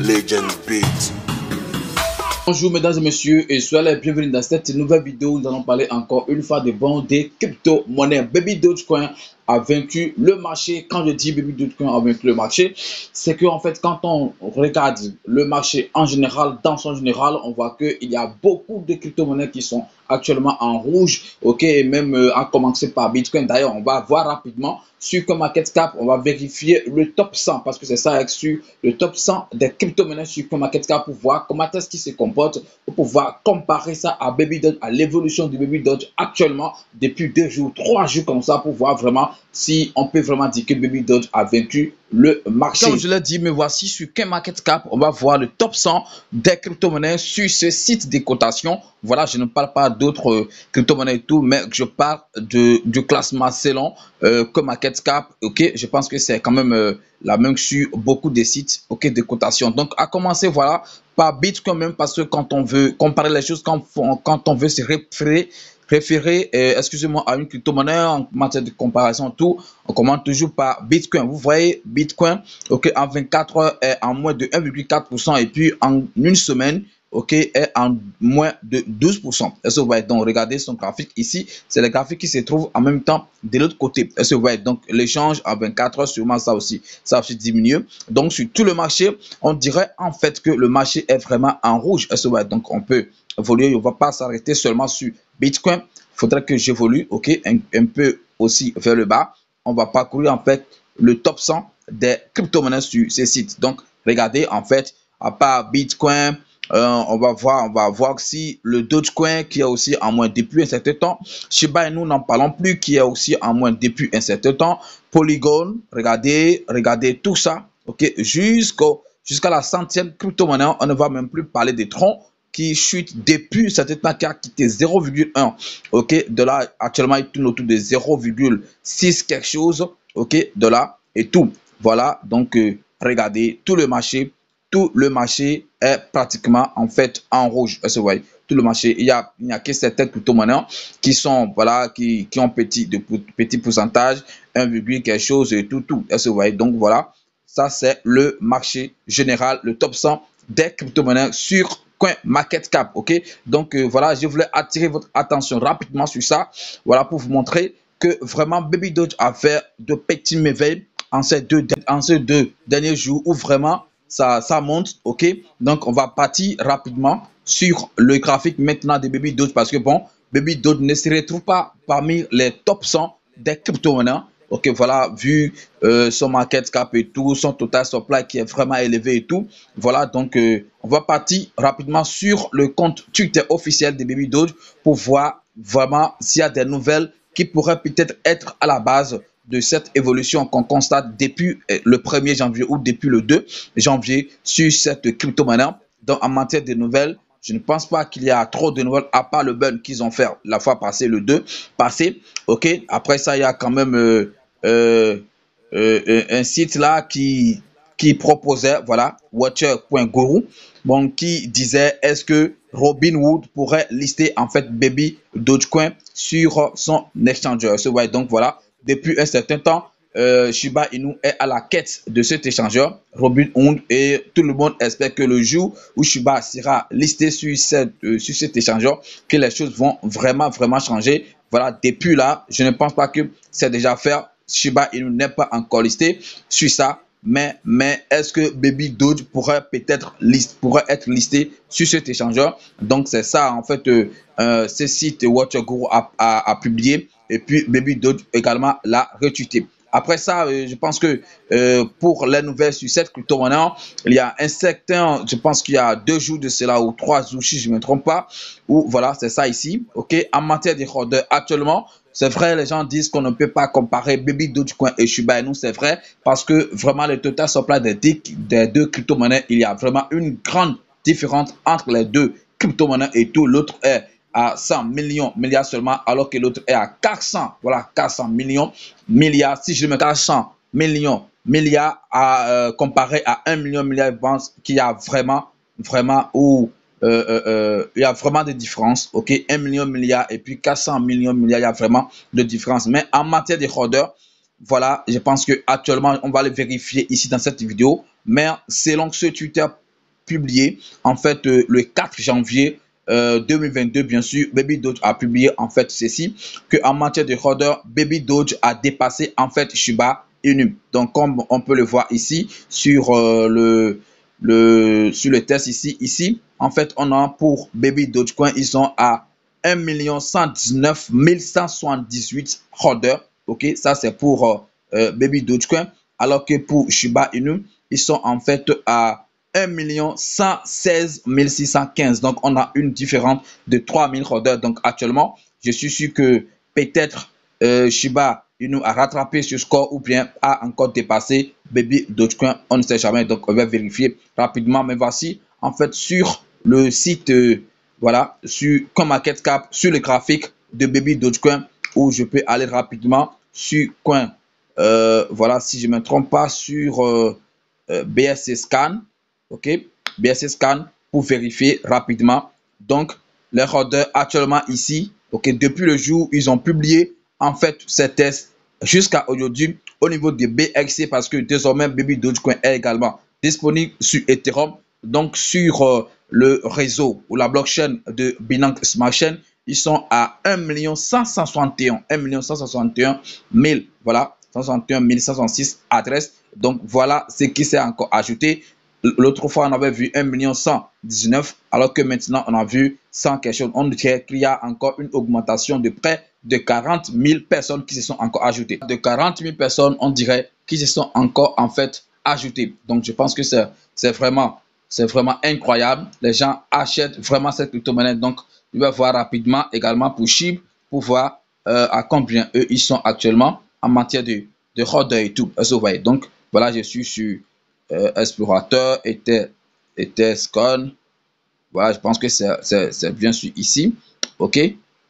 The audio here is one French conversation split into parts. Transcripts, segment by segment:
Legend Beat. Bonjour mesdames et messieurs et soyez les bienvenus dans cette nouvelle vidéo où nous allons parler encore une fois des crypto-monnaies. Baby Dogecoin a vaincu le marché. Quand je dis Baby Dogecoin a vaincu le marché, c'est que en fait quand on regarde le marché en général, dans son général, on voit qu'il y a beaucoup de crypto-monnaies qui sont actuellement en rouge, ok, et même à commencer par Bitcoin. D'ailleurs, on va voir rapidement sur CoinMarketCap, on va vérifier le top 100 parce que c'est ça, sur le top 100 des crypto-monnaies sur CoinMarketCap pour voir comment est-ce qu'il se comporte, pour pouvoir comparer ça à Baby Doge, à l'évolution du Baby Doge actuellement depuis 2 jours, 3 jours comme ça, pour voir vraiment si on peut vraiment dire que Baby Doge a vaincu le marché. Comme je l'ai dit, me voici sur CoinMarketCap, on va voir le top 100 des crypto-monnaies sur ce site des cotations. Voilà, je ne parle pas d'autres crypto-monnaies et tout, mais je parle du classement selon CoinMarketCap. Ok, je pense que c'est quand même la même sur beaucoup de sites, ok, de cotation. Donc, à commencer, voilà, par Bitcoin même, parce que quand on veut comparer les choses, quand on veut se référer, excusez-moi, à une crypto-monnaie en matière de comparaison, tout, on commence toujours par Bitcoin. Vous voyez, Bitcoin, ok, en 24 heures est en moins de 1,4% et puis en une semaine, ok, est en moins de 12%. Est-ce que vous voyez? Donc, regardez son graphique ici. C'est le graphique qui se trouve en même temps de l'autre côté. Est-ce que vous voyez? Donc, l'échange en 24 heures, sûrement ça aussi diminue. Donc, sur tout le marché, on dirait en fait que le marché est vraiment en rouge. Est-ce que vous voyez? Donc, on peut évoluer. On ne va pas s'arrêter seulement sur Bitcoin. Il faudrait que j'évolue, ok, un peu aussi vers le bas. On va parcourir en fait le top 100 des crypto-monnaies sur ces sites. Donc, regardez en fait, à part Bitcoin, on va voir si le Dogecoin qui est aussi en moins depuis un certain temps. Shiba Inu, n'en parlons plus, qui est aussi en moins depuis un certain temps. Polygon, regardez tout ça, ok, jusqu'à la centième crypto-monnaie. On ne va même plus parler des troncs qui chute depuis un certain temps, qui a quitté 0,1, ok, de là actuellement il tourne autour de 0,6 quelque chose, ok, de là et tout. Voilà, donc regardez tout le marché est pratiquement en fait en rouge. Vous voyez, tout le marché, il n'y a que certaines crypto-monnaies qui sont, voilà, qui ont petit pourcentage, 1, quelque chose et tout. Vous voyez, donc voilà, ça c'est le marché général, le top 100 des crypto-monnaies sur CoinMarketCap, ok. Donc voilà, je voulais attirer votre attention rapidement sur ça, voilà, pour vous montrer que vraiment Baby Doge a fait de petits merveilles en ces deux derniers jours où vraiment ça monte, ok. Donc on va partir rapidement sur le graphique maintenant de Baby Doge parce que bon, Baby Doge ne se retrouve pas parmi les top 100 des crypto-monnaies. Ok, voilà, vu son market cap et tout, son total supply qui est vraiment élevé et tout. Voilà, donc on va partir rapidement sur le compte Twitter officiel de Baby Doge pour voir vraiment s'il y a des nouvelles qui pourraient peut-être être à la base de cette évolution qu'on constate depuis le 1er janvier ou depuis le 2 janvier sur cette crypto-monnaie. Donc en matière de nouvelles, je ne pense pas qu'il y a trop de nouvelles à part le burn qu'ils ont fait la fois passée, le 2 passé. Ok, après ça, il y a quand même un site là qui proposait, voilà, watcher.guru, bon, qui disait est-ce que Robinhood pourrait lister en fait Baby Dogecoin sur son échangeur. Donc voilà, depuis un certain temps, Shiba Inu est à la quête de cet échangeur Robinhood et tout le monde espère que le jour où Shiba sera listé sur cet échangeur, que les choses vont vraiment changer. Voilà, depuis là, je ne pense pas que c'est déjà fait. Shiba Inu n'est pas encore listé sur ça. Mais est-ce que Baby Doge pourrait peut-être être listé sur cet échangeur? Donc c'est ça en fait, ce site WatcherGuru a publié et puis Baby Doge également l'a retweeté. Après ça, je pense que pour les nouvelles sur cette crypto-monnaie, il y a un certain, je pense qu'il y a 2 jours de cela ou 3 jours si je ne me trompe pas, où voilà, c'est ça ici, ok. En matière de holders, actuellement, c'est vrai, les gens disent qu'on ne peut pas comparer Baby Dogecoin et Shiba Inu, c'est vrai, parce que vraiment le total supply des deux crypto-monnaies, il y a vraiment une grande différence entre les deux crypto-monnaies et tout. L'autre est à 100 milliards seulement, alors que l'autre est à 400, voilà, 400 milliards. Si je mets 400 milliards à comparer à 1 million milliard, je pense qu'il y a vraiment où il y a vraiment des différences, ok, 1 million milliard et puis 400 millions milliards, il y a vraiment de différence. Mais en matière de holders, voilà, je pense que actuellement on va le vérifier ici dans cette vidéo. Mais selon ce Twitter publié en fait le 4 janvier 2022, bien sûr, Baby Doge a publié en fait ceci, que en matière de hodler, Baby Doge a dépassé en fait Shiba Inu. Donc comme on peut le voir ici sur sur le test ici, en fait on a pour Baby Dogecoin, ils sont à 1 119 178 holders. Ok, ça c'est pour Baby Dogecoin, alors que pour Shiba Inu, ils sont en fait à 1 116 615. Donc, on a une différence de 3000 holders. Donc, actuellement, je suis sûr que peut-être Shiba Inu a rattrapé ce score ou bien a encore dépassé Baby Dogecoin. On ne sait jamais. Donc, on va vérifier rapidement. Mais voici, en fait, sur le site, voilà, sur CoinMarketCap, sur le graphique de Baby Dogecoin, où je peux aller rapidement sur Coin. Voilà, si je ne me trompe pas, sur BSC Scan. Ok, BSC Scan pour vérifier rapidement. Donc, les holders actuellement ici, ok, depuis le jour où ils ont publié en fait ces tests jusqu'à aujourd'hui au niveau des BXC, parce que désormais Baby Dogecoin est également disponible sur Ethereum, donc sur le réseau ou la blockchain de Binance Smart Chain, ils sont à 1 161 000, voilà, 161 166 adresses. Donc voilà ce qui s'est encore ajouté. L'autre fois, on avait vu 1 119 000, alors que maintenant, on a vu 100 quelque chose. On dirait qu'il y a encore une augmentation de près de 40 000 personnes qui se sont encore ajoutées. De 40 000 personnes, on dirait, qui se sont encore en fait ajoutées. Donc, je pense que c'est vraiment incroyable. Les gens achètent vraiment cette crypto-monnaie. Donc, je vais voir rapidement également pour SHIB, pour voir à combien eux, ils sont actuellement en matière de hodler et tout. Vous voyez. Donc, voilà, je suis sur explorateur, était Scon. Voilà, je pense que c'est bien sûr ici. Ok,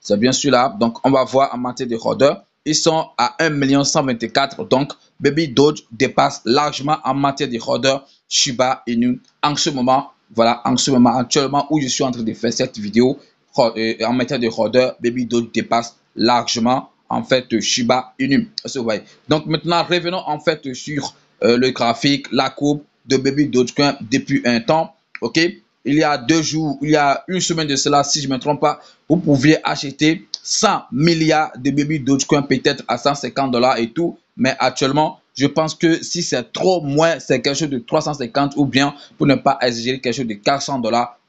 c'est bien sûr là. Donc, on va voir en matière de hodler. Ils sont à 1 124 000. Donc, Baby Doge dépasse largement en matière de hodler Shiba Inu. En ce moment, voilà, en ce moment, actuellement où je suis en train de faire cette vidéo, en matière de hodler, Baby Doge dépasse largement en fait Shiba Inu. Donc, maintenant, revenons en fait sur le graphique, la courbe de Baby Dogecoin depuis un temps. Ok, il y a 2 jours, il y a une semaine de cela, si je ne me trompe pas, vous pouviez acheter 100 milliards de Baby Dogecoin peut-être à 150 $ et tout. Mais actuellement, je pense que si c'est trop moins, c'est quelque chose de 350, ou bien pour ne pas exiger quelque chose de 400 $,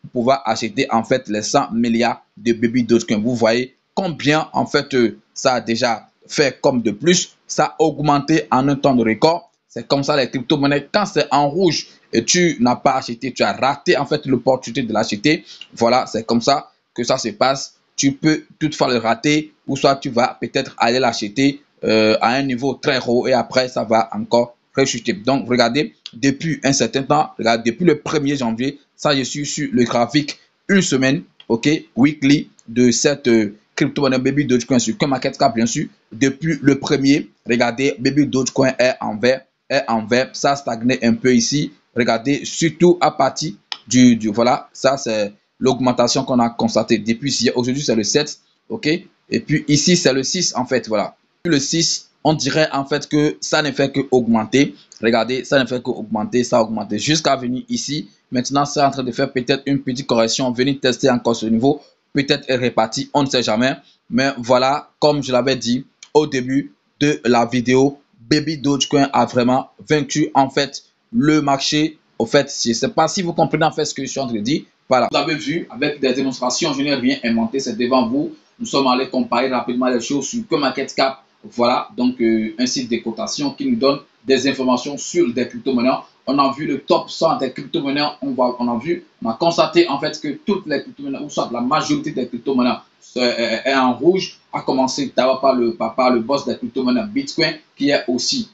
vous pouvez acheter en fait les 100 milliards de Baby Dogecoin. Vous voyez combien en fait ça a déjà fait comme de plus. Ça a augmenté en un temps de record. C'est comme ça les crypto-monnaies. Quand c'est en rouge et tu n'as pas acheté, tu as raté en fait l'opportunité de l'acheter. Voilà, c'est comme ça que ça se passe. Tu peux toutefois le rater, ou soit tu vas peut-être aller l'acheter à un niveau très haut et après ça va encore rechuter. Donc regardez, depuis un certain temps, regardez, depuis le 1er janvier, ça je suis sur le graphique une semaine, ok, weekly de cette crypto-monnaie Baby Dogecoin sur CoinMarketCap, bien sûr. Depuis le 1er, regardez, Baby Dogecoin est en vert, ça a stagné un peu ici. Regardez, surtout à partir du voilà, ça c'est l'augmentation qu'on a constatée depuis hier. Aujourd'hui c'est le 7, ok, et puis ici c'est le 6 en fait, voilà. Le 6, on dirait en fait que ça ne fait que augmenter. Regardez, ça ne fait que augmenter, ça a augmenté jusqu'à venir ici. Maintenant, c'est en train de faire peut-être une petite correction, venir tester encore ce niveau, peut-être est réparti, on ne sait jamais. Mais voilà, comme je l'avais dit au début de la vidéo, Baby Dogecoin a vraiment vaincu en fait le marché. Au fait, je ne sais pas si vous comprenez en fait ce que je suis en train de dire. Voilà, vous avez vu avec des démonstrations, je n'ai rien inventé, c'est devant vous. Nous sommes allés comparer rapidement les choses sur CoinMarketCap. Voilà, donc un site de cotation qui nous donne des informations sur des crypto-monnaies. On a vu le top 100 des crypto-monnaies. On a constaté en fait que toutes les crypto-monnaies, ou soit la majorité des crypto-monnaies est en rouge, à commencer d'abord par le boss des crypto-monnaies Bitcoin, qui est aussi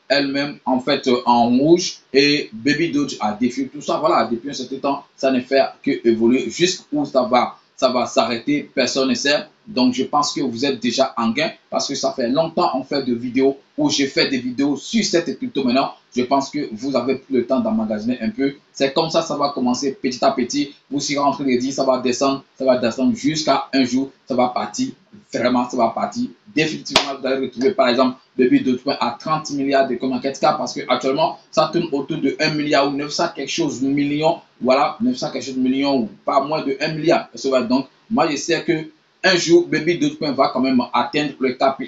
elle-même en fait en rouge, et Baby Doge a défié tout ça. Voilà, depuis un certain temps, ça ne fait que évoluer jusqu'où ça va s'arrêter, personne ne sait. Donc je pense que vous êtes déjà en gain, parce que ça fait longtemps on fait de vidéos où j'ai fait des vidéos sur cette crypto-monnaie. je pense que vous avez pris le temps d'emmagasiner un peu. C'est comme ça va commencer petit à petit. Vous serez en train de dire, ça va descendre jusqu'à un jour, ça va partir. Vraiment, ça va partir. Définitivement, vous allez retrouver par exemple Baby Dogecoin à 30 milliards de coins en cas parce qu'actuellement, ça tourne autour de 1 milliard ou 900 quelque chose de millions. Voilà, 900 quelque chose de millions ou pas moins de 1 milliard. Donc, moi, je sais que un jour, Baby Dogecoin va quand même atteindre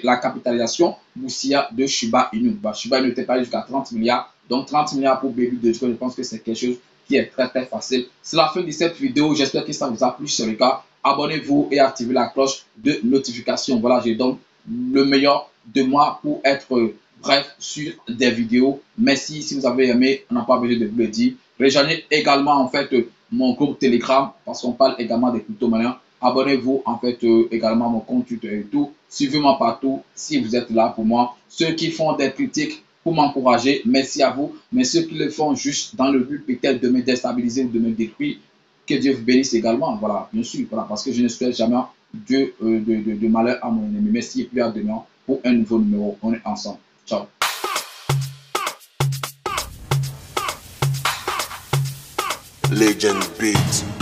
la capitalisation boursière de Shiba Inu. Shiba Inu n'était pas jusqu'à 30 milliards. Donc 30 milliards pour Baby Dogecoin, je pense que c'est quelque chose qui est très très facile. C'est la fin de cette vidéo. J'espère que ça vous a plu. Si c'est le cas, abonnez-vous et activez la cloche de notification. Voilà, je donne le meilleur de moi pour être bref sur des vidéos. Merci si vous avez aimé. On n'a pas besoin de vous le dire. Rejoignez également en fait mon groupe Telegram parce qu'on parle également des crypto-monnaies. Abonnez-vous en fait également à mon compte Twitter et tout. Suivez-moi partout si vous êtes là pour moi. Ceux qui font des critiques pour m'encourager, merci à vous. Mais ceux qui le font juste dans le but peut-être de me déstabiliser ou de me détruire, que Dieu vous bénisse également. Voilà, bien sûr, voilà, parce que je ne souhaite jamais de malheur à mon ennemi. Merci et puis à demain pour un nouveau numéro. On est ensemble. Ciao. Legend Beats.